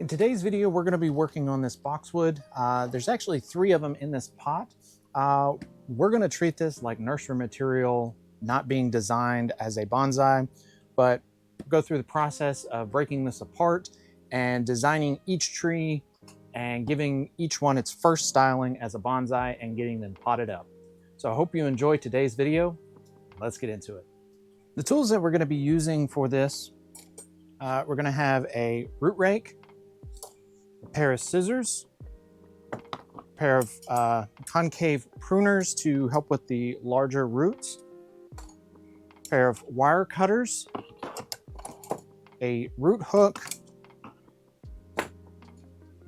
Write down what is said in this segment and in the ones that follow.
In today's video, we're going to be working on this boxwood. There's actually 3 of them in this pot. We're going to treat this like nursery material, not being designed as a bonsai, but go through the process of breaking this apart and designing each tree and giving each one its first styling as a bonsai and getting them potted up. So I hope you enjoy today's video. Let's get into it. The tools that we're going to be using for this, we're going to have a root rake, a pair of scissors, a pair of concave pruners to help with the larger roots, a pair of wire cutters, a root hook, a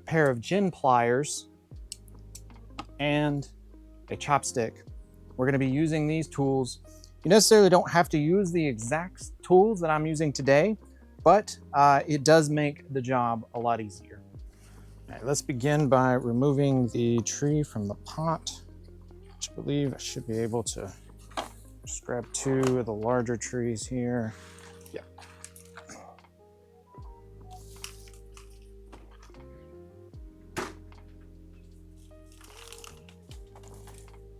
pair of gin pliers, and a chopstick. We're going to be using these tools. You necessarily don't have to use the exact tools that I'm using today, but it does make the job a lot easier. All right, let's begin by removing the tree from the pot, which I believe I should be able to just grab 2 of the larger trees here. Yeah.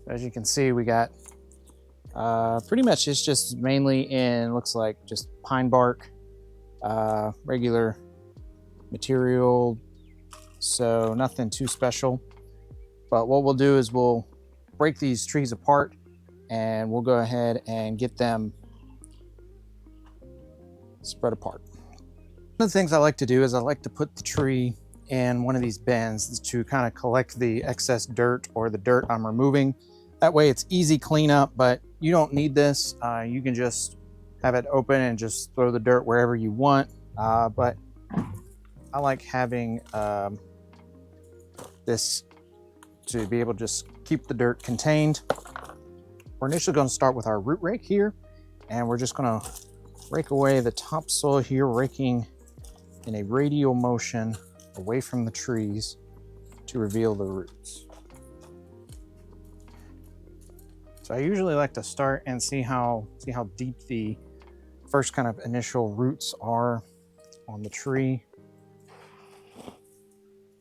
As you can see, we got pretty much it's just mainly in, looks like just pine bark, regular material. So nothing too special, but what we'll do is we'll break these trees apart and we'll go ahead and get them spread apart. One of the things I like to do is I like to put the tree in one of these bins to kind of collect the excess dirt or the dirt I'm removing. That way it's easy cleanup, but you don't need this. You can just have it open and just throw the dirt wherever you want. But I like having this to be able to just keep the dirt contained. We're initially going to start with our root rake here, and we're just going to rake away the topsoil here, raking in a radial motion away from the trees to reveal the roots. So I usually like to start and see how deep the first kind of initial roots are on the tree.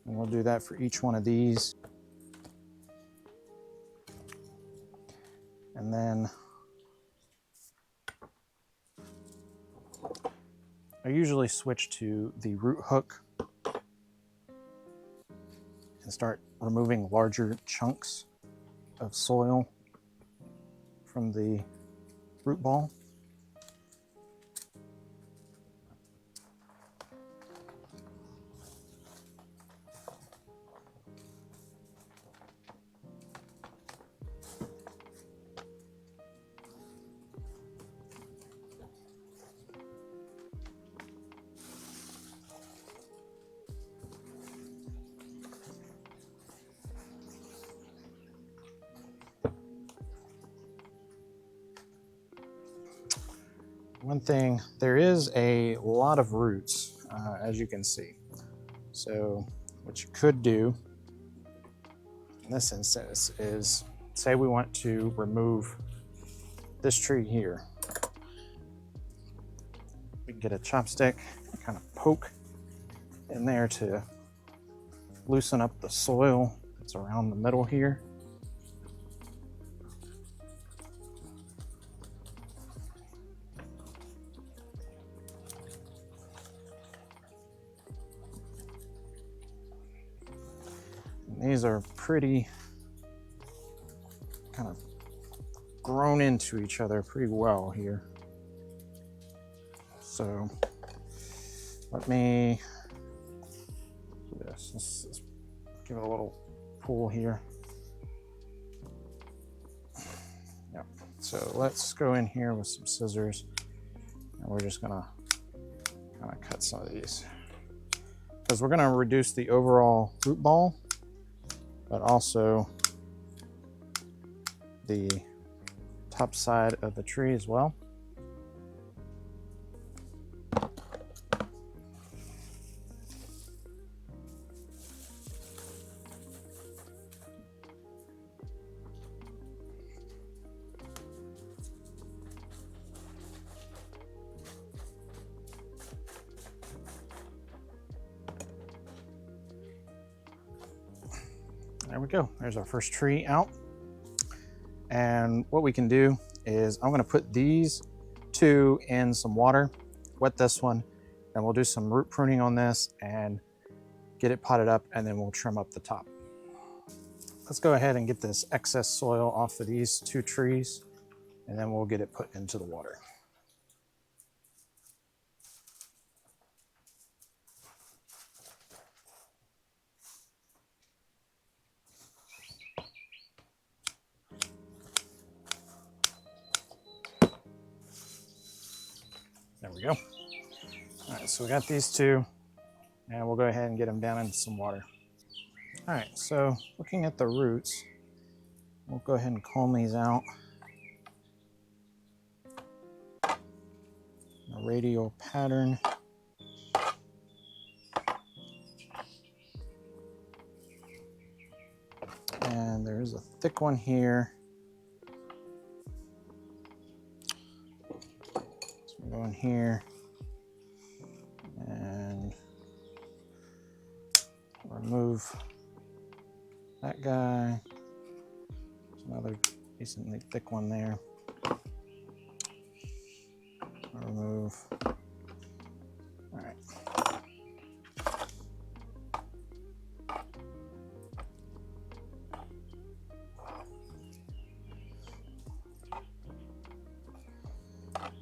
And we'll do that for each one of these. And then I usually switch to the root hook and start removing larger chunks of soil from the root ball. One thing, there is a lot of roots, as you can see. So what you could do in this instance is, say we want to remove this tree here. We can get a chopstick and kind of poke in there to loosen up the soil that's around the middle here. These are pretty kind of grown into each other pretty well here. So let me do this. Let's give it a little pull here. Yep. So let's go in here with some scissors and we're just gonna kind of cut some of these because we're gonna reduce the overall root ball, but also the top side of the tree as well. There we go. There's our first tree out. And what we can do is I'm gonna put these two in some water, wet this one, and we'll do some root pruning on this and get it potted up, and then we'll trim up the top. Let's go ahead and get this excess soil off of these two trees, and then we'll get it put into the water. There we go. All right, so we got these two, and we'll go ahead and get them down into some water. All right, so looking at the roots, we'll go ahead and comb these out. A radial pattern. And there's a thick one here. Go in here and remove that guy. There's another decently thick one there. Remove. All right.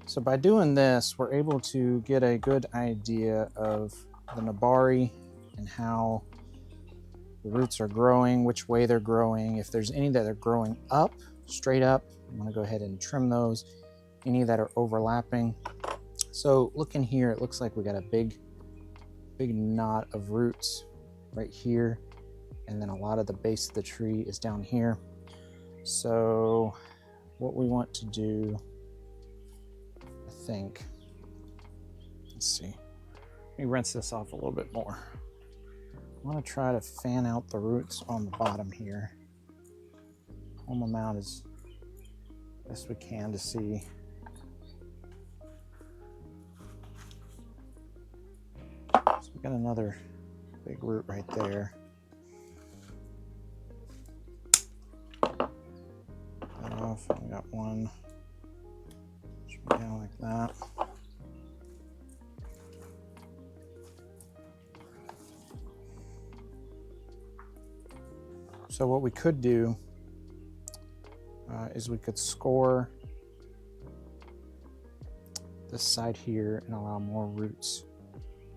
So by doing this, we're able to get a good idea of the nabari and how the roots are growing, which way they're growing. If there's any that are growing up, straight up, I'm gonna go ahead and trim those. Any that are overlapping. So looking here, it looks like we got a big knot of roots right here. And then a lot of the base of the tree is down here. So what we want to do, I think, let's see, let me rinse this off a little bit more. I want to try to fan out the roots on the bottom here. Comb them out as best we can to see. So we got another big root right there. That off, we got one. Down like that. So what we could do is we could score this side here and allow more roots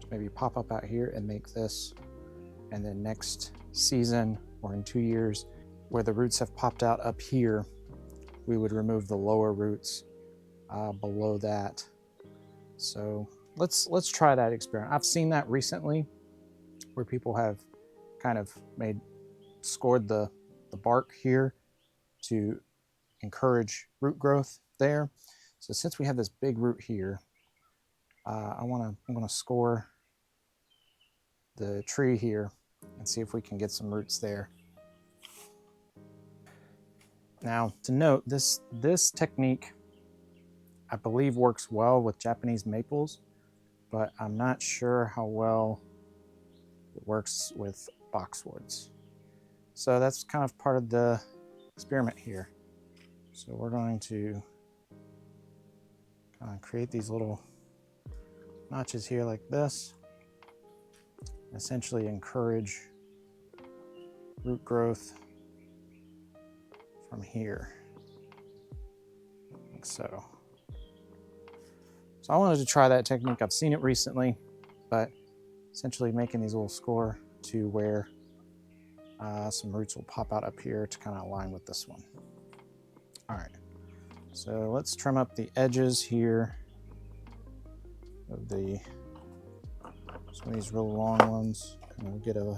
to maybe pop up out here and make this, and then next season or in 2 years where the roots have popped out up here, we would remove the lower roots below that. So let's try that experiment. I've seen that recently where people have kind of scored the bark here to encourage root growth there. So since we have this big root here, I'm gonna score the tree here and see if we can get some roots there. Now to note, this technique I believe works well with Japanese maples, but I'm not sure how well it works with boxwoods. So that's kind of part of the experiment here. So we're going to kind of create these little notches here like this, essentially encourage root growth from here, like so. So I wanted to try that technique. I've seen it recently, but essentially making these little score to where some roots will pop out up here to kind of align with this one. All right, so let's trim up the edges here of some of these real long ones. Kind of get a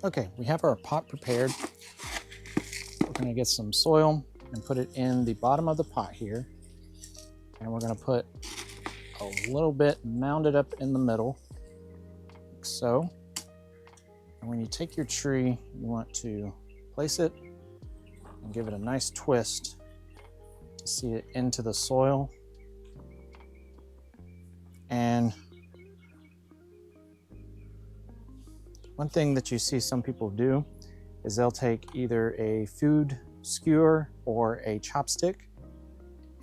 Okay, we have our pot prepared. We're going to get some soil and put it in the bottom of the pot here. And we're going to put a little bit mounded up in the middle, like so. And when you take your tree, you want to place it and give it a nice twist to see it into the soil. And one thing that you see some people do is they'll take either a food skewer or a chopstick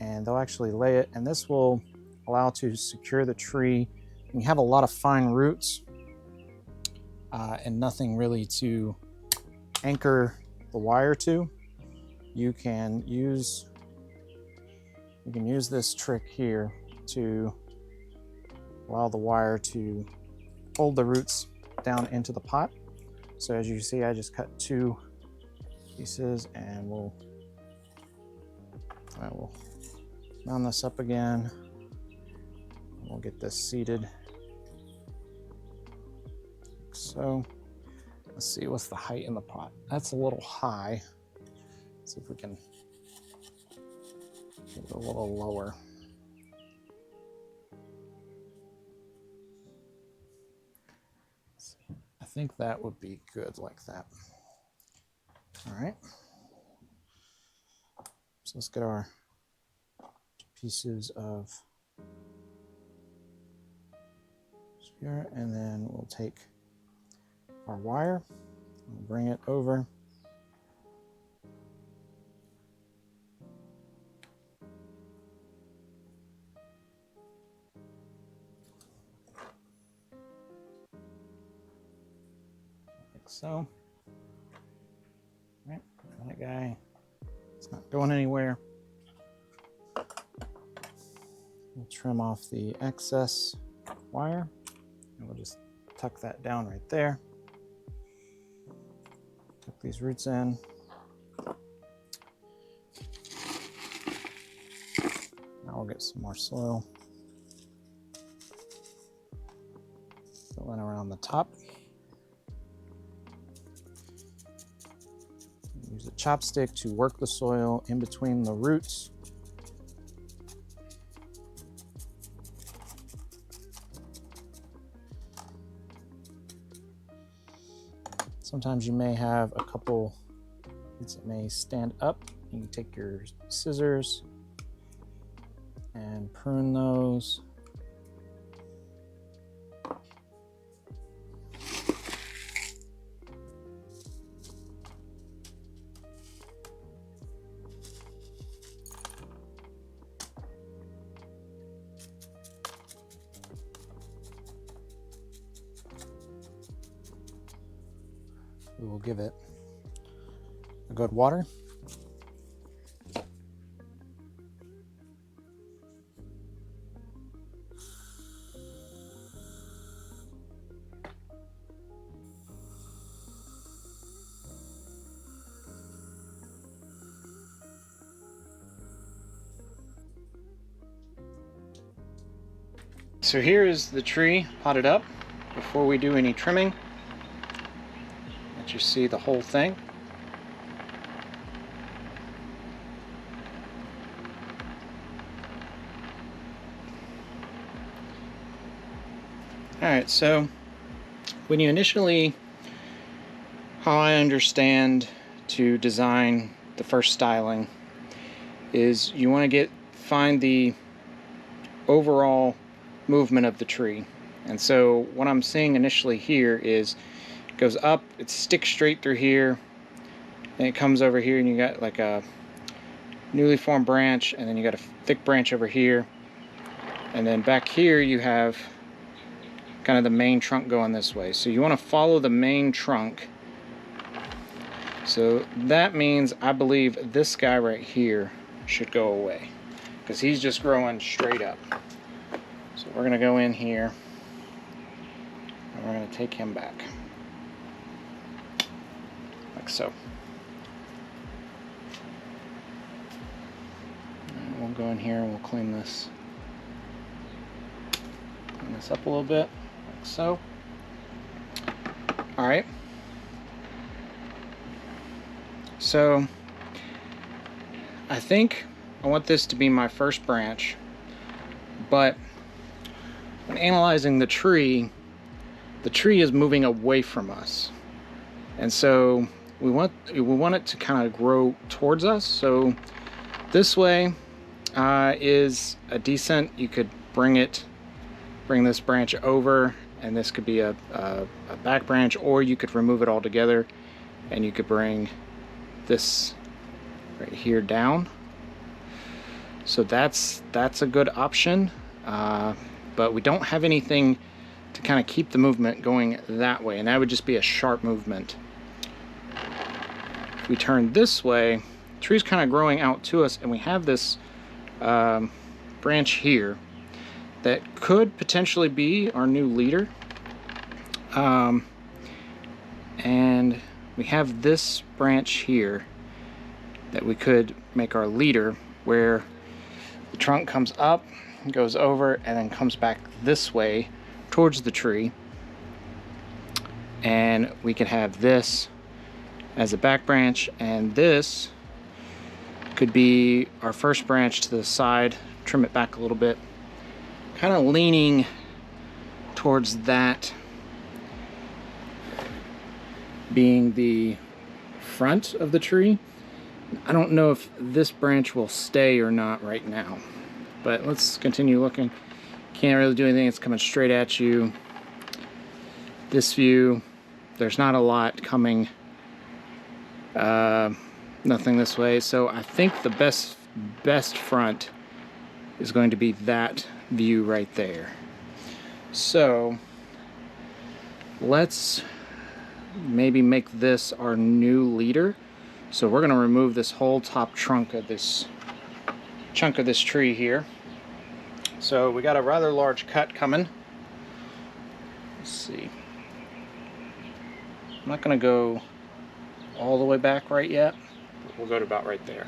and they'll actually lay it, and this will allow to secure the tree. And you have a lot of fine roots and nothing really to anchor the wire to. You can use this trick here to allow the wire to hold the roots down into the pot. So as you see, I just cut 2 pieces, and I will mount this up again. We'll get this seated. Like so. Let's see, what's the height in the pot? That's a little high. Let's see if we can get it a little lower. I think that would be good like that. All right. So let's get our pieces of here, and then we'll take our wire and bring it over. Like so. All right, that guy, it's not going anywhere. We'll trim off the excess wire, and we'll just tuck that down right there. Tuck these roots in. Now we'll get some more soil. Fill in around the top. Use a chopstick to work the soil in between the roots. Sometimes you may have a couple that may stand up. You can take your scissors and prune those. We will give it a good water. So here is the tree potted up before we do any trimming. Let you see the whole thing. Alright, so when you initially, how I understand to design the first styling is you want to find the overall movement of the tree. And so what I'm seeing initially here is it goes up, it sticks straight through here, then it comes over here and you got like a newly formed branch, and then you got a thick branch over here, and then back here you have kind of the main trunk going this way. So you want to follow the main trunk. So that means I believe this guy right here should go away because he's just growing straight up. So we're going to go in here and we're going to take him back like so. And we'll go in here and we'll clean this up a little bit like so. All right. So I think I want this to be my first branch, but when analyzing the tree is moving away from us. And so we want it to kind of grow towards us. So this way is a decent, you could bring this branch over, and this could be a back branch, or you could remove it all together and you could bring this right here down. So that's a good option, but we don't have anything to kind of keep the movement going that way, and that would just be a sharp movement. If we turn this way, the tree's kind of growing out to us, and we have this branch here that could potentially be our new leader. And we have this branch here that we could make our leader, where the trunk comes up, goes over, and then comes back this way towards the tree. And we could have this as a back branch, and this could be our first branch to the side. Trim it back a little bit, kind of leaning towards that being the front of the tree. I don't know if this branch will stay or not right now, but let's continue looking. Can't really do anything, it's coming straight at you. This view, there's not a lot coming, nothing this way. So I think the best front is going to be that view right there. So let's maybe make this our new leader. So we're going to remove this whole top trunk of this chunk of this tree here. So we got a rather large cut coming. Let's see. I'm not going to go all the way back right yet. We'll go to about right there.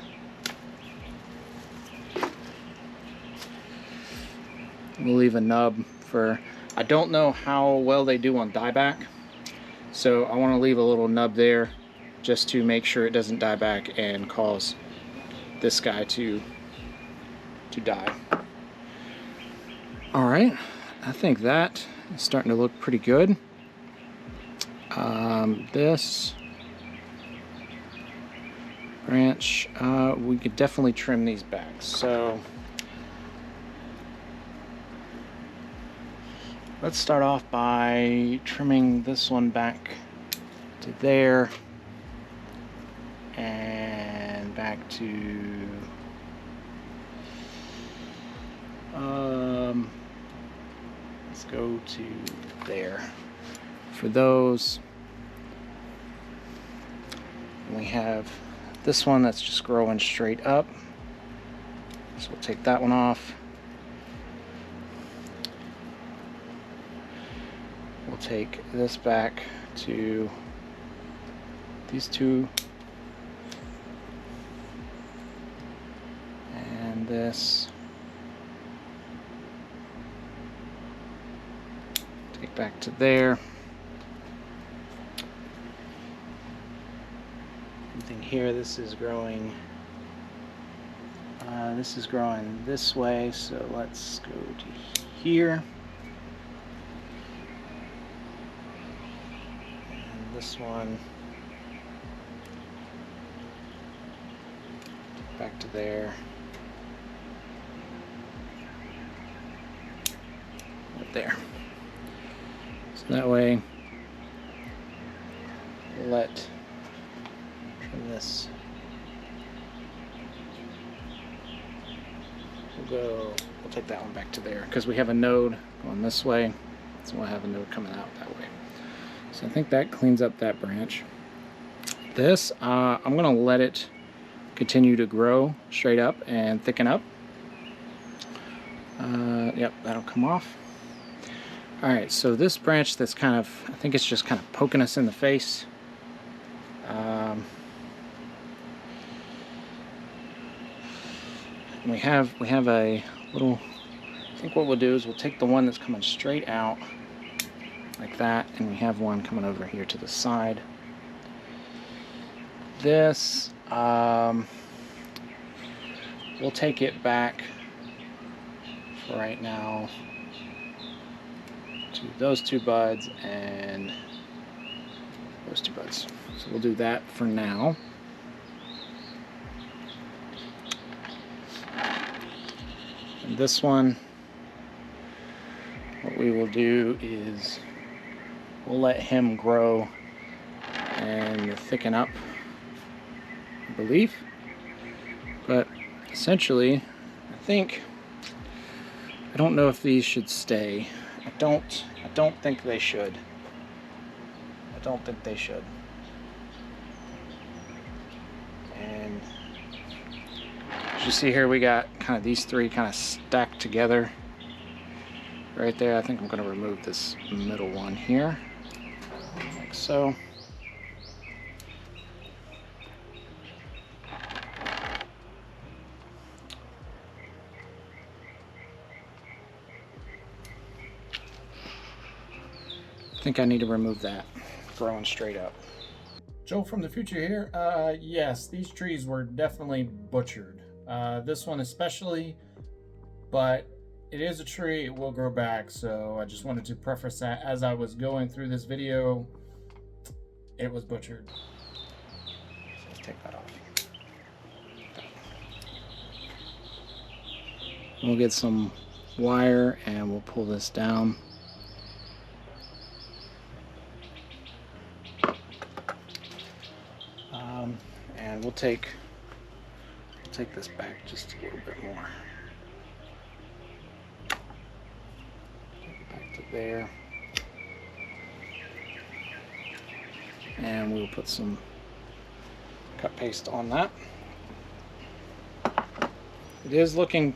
We'll leave a nub for, I don't know how well they do on dieback, so I want to leave a little nub there just to make sure it doesn't die back and cause this guy to die. Alright, I think that is starting to look pretty good. This branch, we could definitely trim these back. So let's start off by trimming this one back to there and back to let's go to there. For those, we have this one that's just growing straight up, so we'll take that one off. We'll take this back to these two, and this take back to there. Something here, this is growing this way, so let's go to here. This one back to there, right there. So that way, let trim this. We'll take that one back to there because we have a node going this way, so we'll have a node coming out that way. So I think that cleans up that branch. This, I'm going to let it continue to grow straight up and thicken up. Yep, that'll come off. Alright, so this branch that's kind of, I think it's just kind of poking us in the face. We have a little, I think what we'll do is we'll take the one that's coming straight out like that, and we have one coming over here to the side. This, we'll take it back for right now to those two buds and those 2 buds. So we'll do that for now. And this one, what we will do is we'll let him grow and thicken up, I believe. But essentially, I don't know if these should stay. I don't think they should. I don't think they should. And as you see here, we got kind of these 3 kind of stacked together right there. I think I'm going to remove this middle one here, like so. I think I need to remove that, growing straight up. Joe from the future here. Yes, these trees were definitely butchered. This one especially, but it is a tree, it will grow back, so I just wanted to preface that as I was going through this video, it was butchered. So let's take that off. We'll get some wire and we'll pull this down. And we'll take this back just a little bit more. Back to there. And we'll put some cut paste on that. It is looking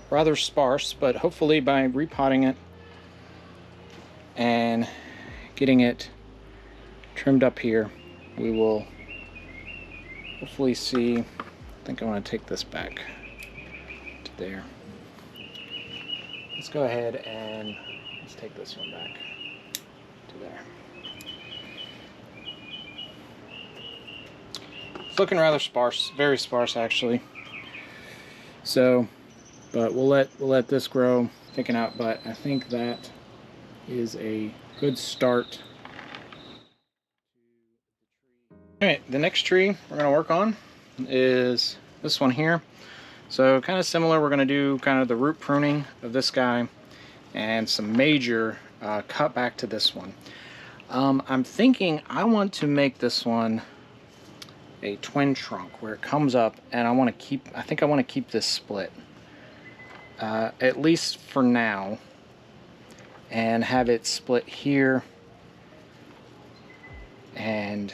rather sparse, but hopefully by repotting it and getting it trimmed up here, we will hopefully see. I think I want to take this back to there. Let's go ahead and let's take this one back to there. It's looking rather sparse, very sparse actually. So, but we'll let this grow, thicken out. But I think that is a good start. Alright, the next tree we're going to work on is this one here. So kind of similar, we're going to do kind of the root pruning of this guy and some major cut back to this one. I'm thinking I want to make this one a twin trunk where it comes up, and I think I want to keep this split. At least for now, and have it split here and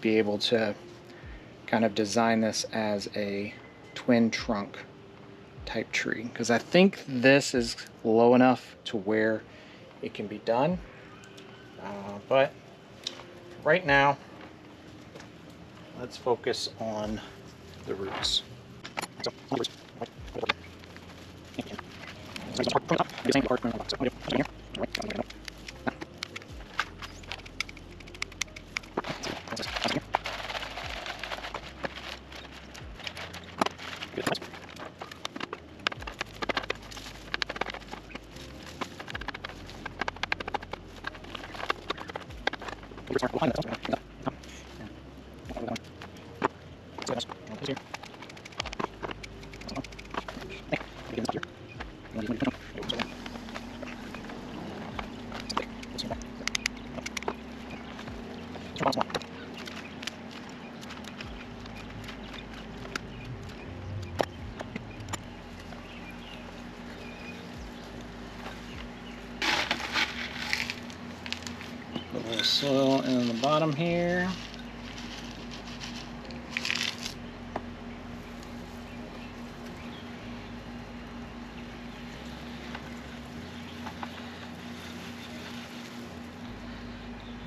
be able to kind of design this as a twin trunk type tree, because I think this is low enough to where it can be done. But right now, let's focus on the roots. Put a little soil in the bottom here.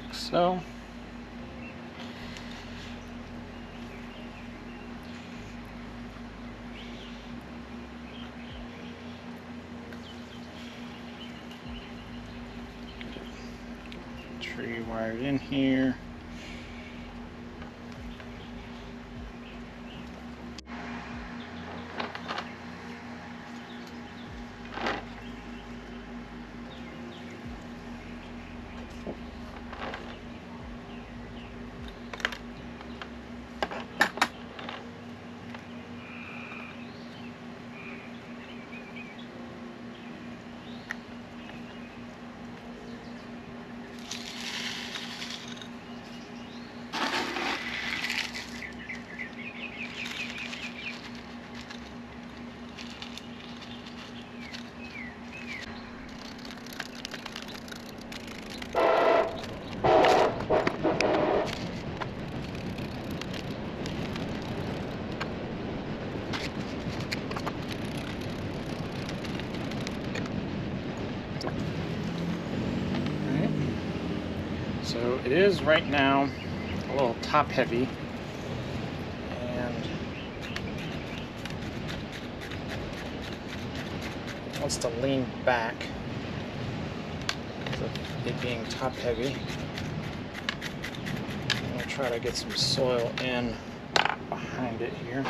Like so. Tree wired in here. So it is right now a little top heavy, and it wants to lean back because of it being top heavy. I'm going to try to get some soil in behind it here.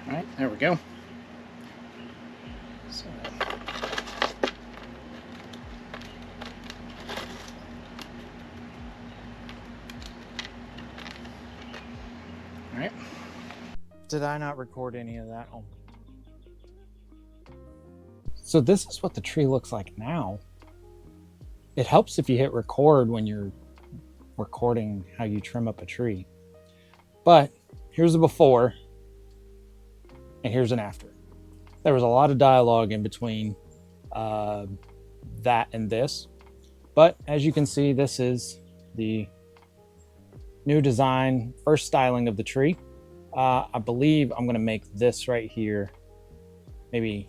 All right, there we go. So, all right. Did I not record any of that? Oh. So this is what the tree looks like now. It helps if you hit record when you're recording how you trim up a tree. But here's a before and here's an after. There was a lot of dialogue in between that and this. But as you can see, this is the new design, first styling of the tree. I believe I'm gonna make this right here, maybe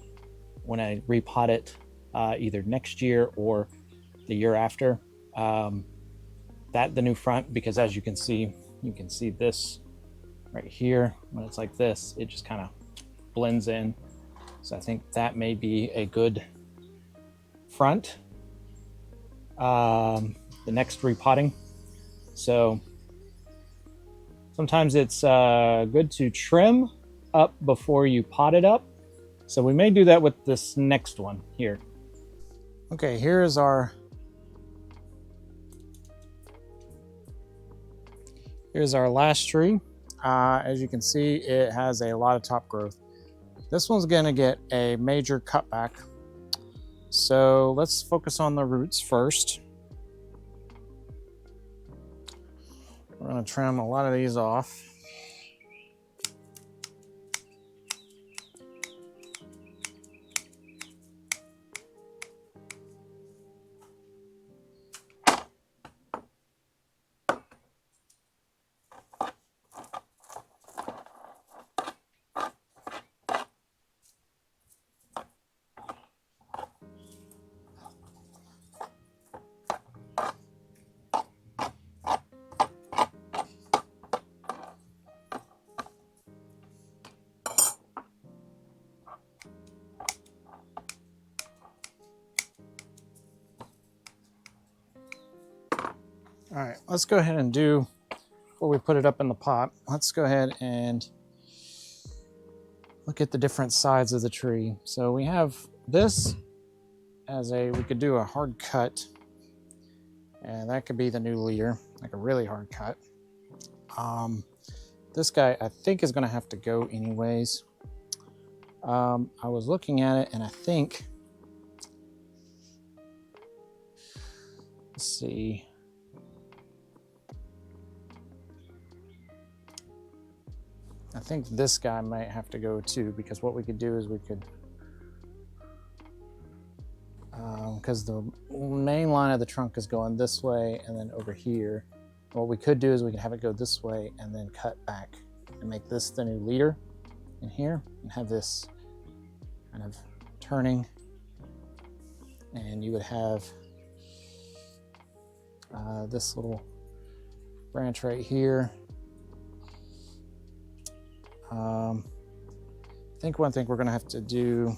when I repot it, either next year or the year after. That the new front, because as you can see this right here. When it's like this, it just kind of blends in. So I think that may be a good front. The next repotting. So sometimes it's good to trim up before you pot it up. So we may do that with this next one here. Okay, here's our last tree. As you can see, it has a lot of top growth. This one's gonna get a major cutback. So let's focus on the roots first. We're gonna trim a lot of these off. All right, let's go ahead and do, before we put it up in the pot, let's go ahead and look at the different sides of the tree. So we have this as we could do a hard cut, and that could be the new leader, like a really hard cut. This guy I think is gonna have to go anyways. I was looking at it and I think, let's see. I think this guy might have to go too, because what we could do is we could, because the main line of the trunk is going this way and then over here. What we could do is we could have it go this way and then cut back and make this the new leader in here and have this kind of turning. And you would have this little branch right here. I think one thing we're gonna have to do,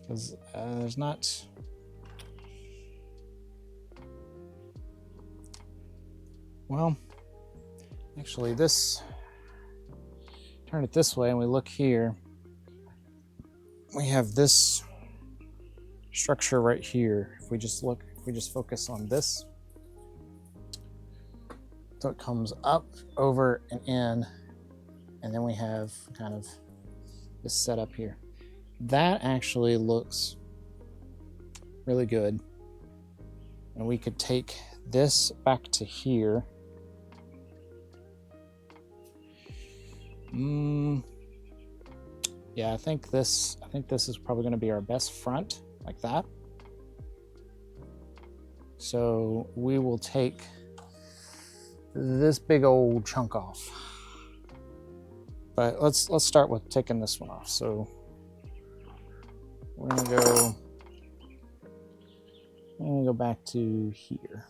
because there's not, well, actually this, turn it this way and we look here, we have this structure right here. If we just look, if we just focus on this, so it comes up, over, and in, and then we have kind of this setup here. That actually looks really good. And we could take this back to here. Yeah, I think this is probably gonna be our best front, like that. So we will take this big old chunk off. But let's start with taking this one off. So we're gonna go back to here.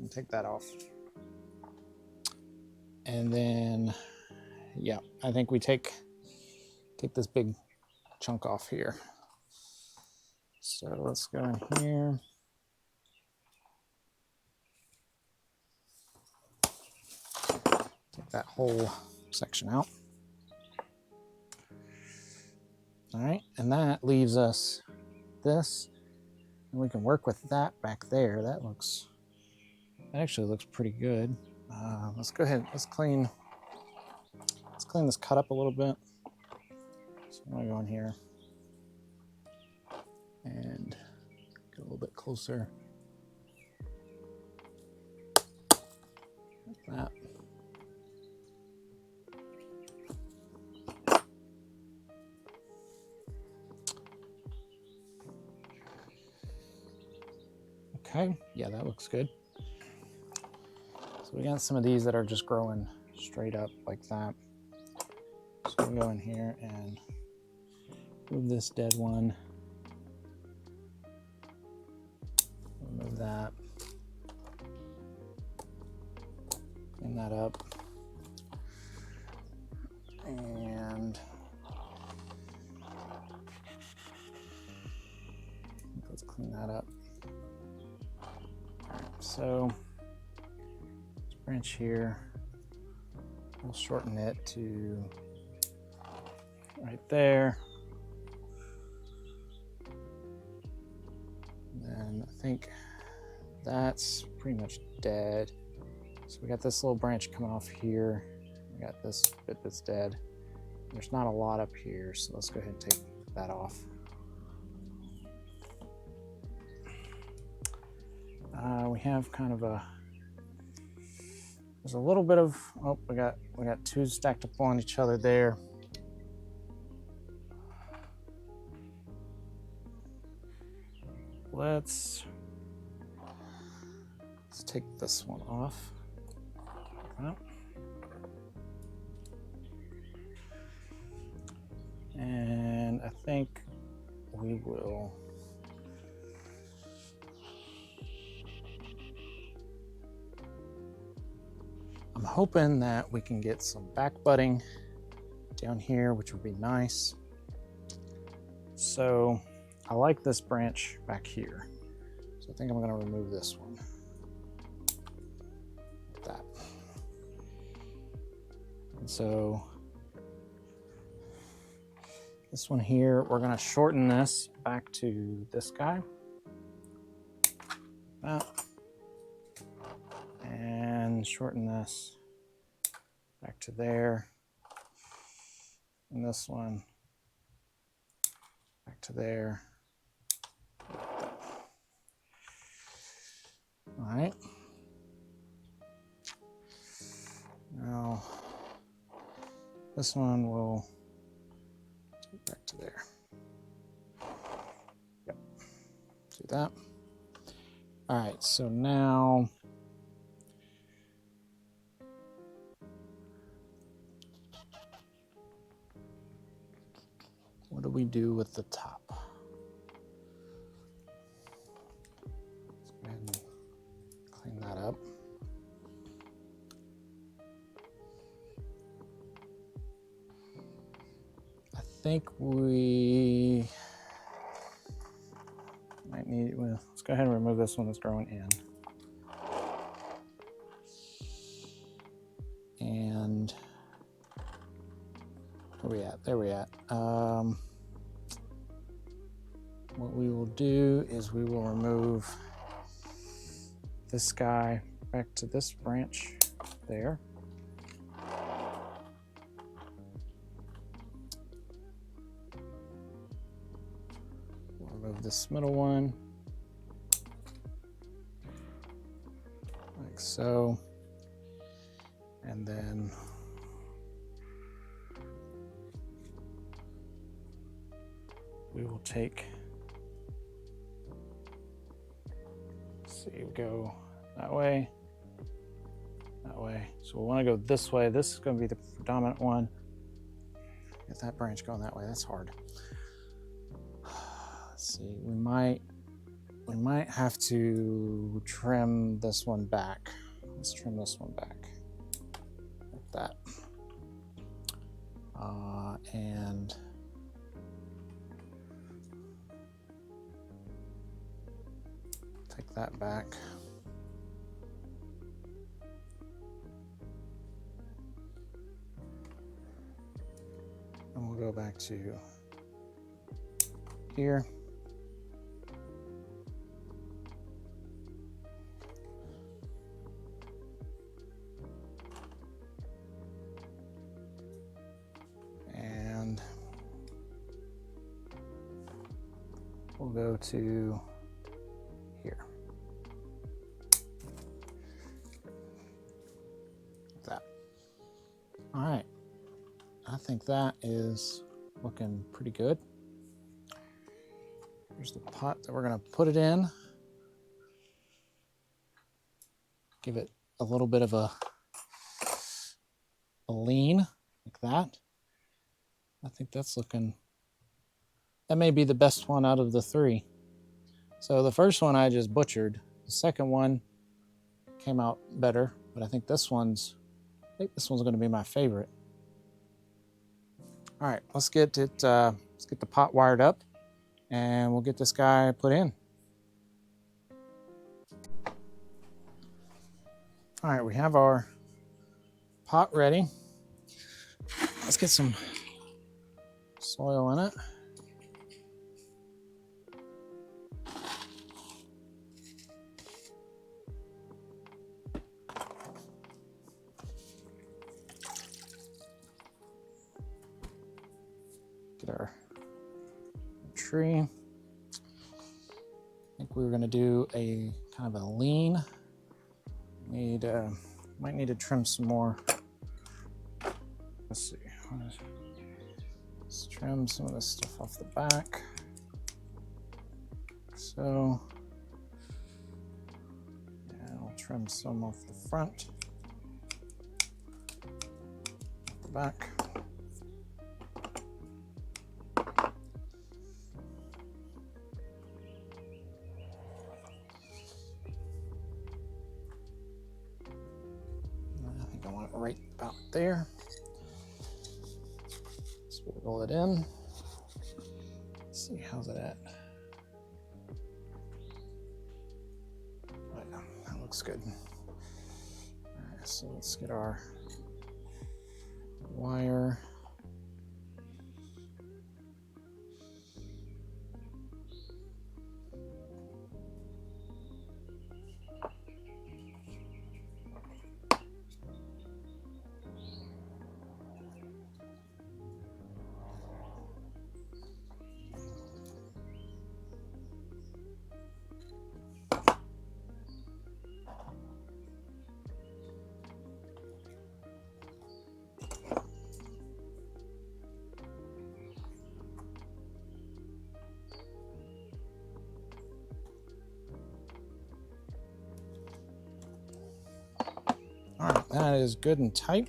Take that off. And then, yeah, I think we take this big chunk off here. So let's go in here. Take that whole section out. All right, and that leaves us this, and we can work with that back there. That actually looks pretty good. Let's go ahead, let's clean this cut up a little bit. So I'm gonna go in here and get a little bit closer. Like that. Okay, yeah, that looks good. So we got some of these that are just growing straight up like that. So we go in here and move this dead one. Remove that. Clean that up. And let's clean that up. All right, so this branch here, we'll shorten it to right there. And then I think that's pretty much dead. So we got this little branch coming off here. We got this bit that's dead. There's not a lot up here, so let's go ahead and take that off. We have kind of there's a little bit of, oh, we got two stacked up on each other there. Let's take this one off. And I think we will I'm hoping that we can get some back budding down here, which would be nice. So I like this branch back here. So I think I'm gonna remove this one. Like that. And so this one here, we're gonna shorten this back to this guy. That. And shorten this back to there. And this one back to there. All right. Now, this one will take back to there. Yep, do that. All right, so now, what do we do with the top? Let's go ahead and clean that up. I think we might need, well, let's go ahead and remove this one that's growing in. And where we at? There we at. What we will do is we will remove this guy back to this branch there. We'll remove this middle one, like so. And then we will take, let's see, go that way, that way. So we want to go this way. This is going to be the predominant one. Get that branch going that way. That's hard. Let's see. We might have to trim this one back. Let's trim this one back like that. And take that back. And we'll go back to here. And we'll go to here. Like that. All right. I think that is looking pretty good. Here's the pot that we're going to put it in. Give it a little bit of a lean like that. I think that's looking, that may be the best one out of the three. So the first one I just butchered. The second one came out better, but I think this one's going to be my favorite. All right, let's get the pot wired up and we'll get this guy put in. All right, we have our pot ready. Let's get some soil in it. Get our tree. I think we were going to do a kind of a lean. Might need to trim some more. Let's see. Let's trim some of this stuff off the back. So, and I'll trim some off the front, off the back. I think I want it right about there. Roll it in. Let's see, how's it at? Right, that looks good. All right, so let's get our wire. All right, that is good and tight.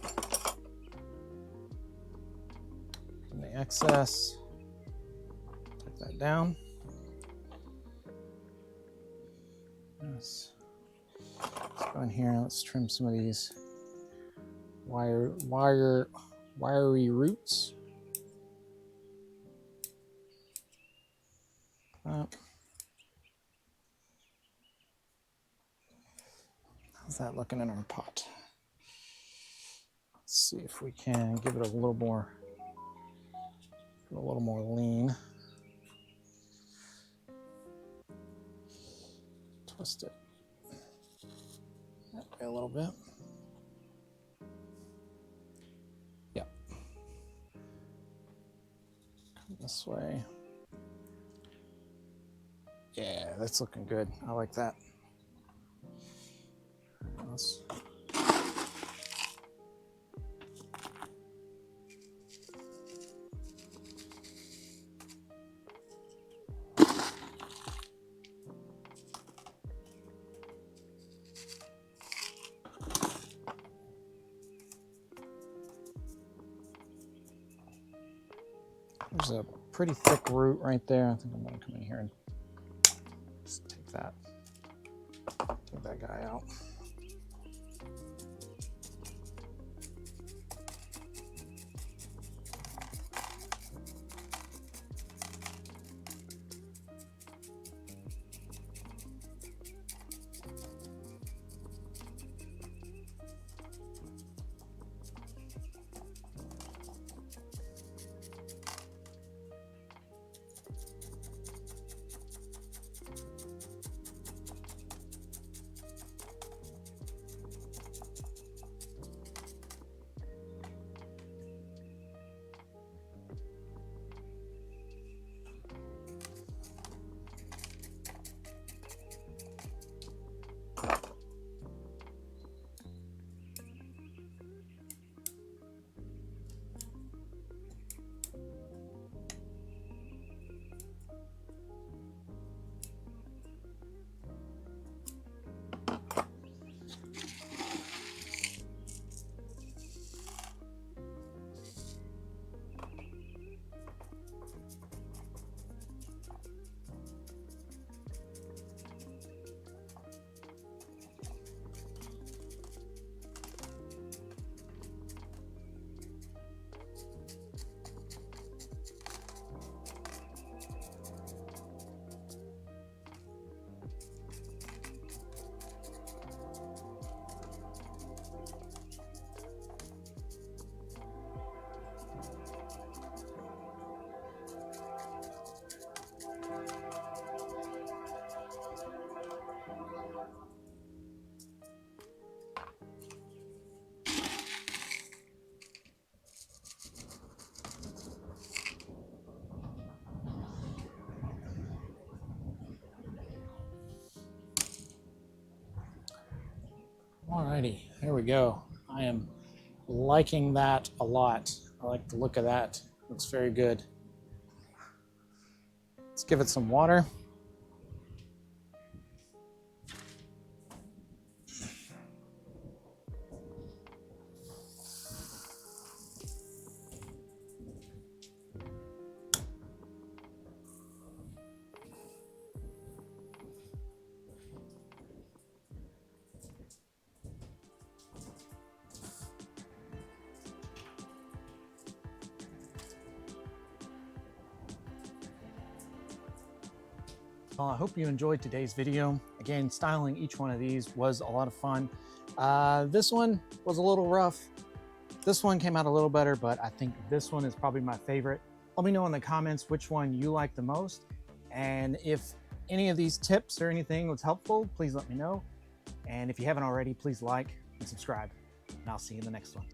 And the excess, take that down. Let's go in here and let's trim some of these wiry roots. How's that looking in our pot? Let's see if we can give it a little more lean. Twist it that way a little bit. Yep. Come this way. Yeah, that's looking good. I like that. Let's There's a pretty thick root right there. I think I'm gonna come in here and just take that guy out. Alrighty, there we go. I am liking that a lot. I like the look of that. Looks very good. Let's give it some water. Well, I hope you enjoyed today's video. Again, styling each one of these was a lot of fun. This one was a little rough. This one came out a little better, but I think this one is probably my favorite. Let me know in the comments which one you like the most. And if any of these tips or anything was helpful, please let me know. And if you haven't already, please like and subscribe. And I'll see you in the next one.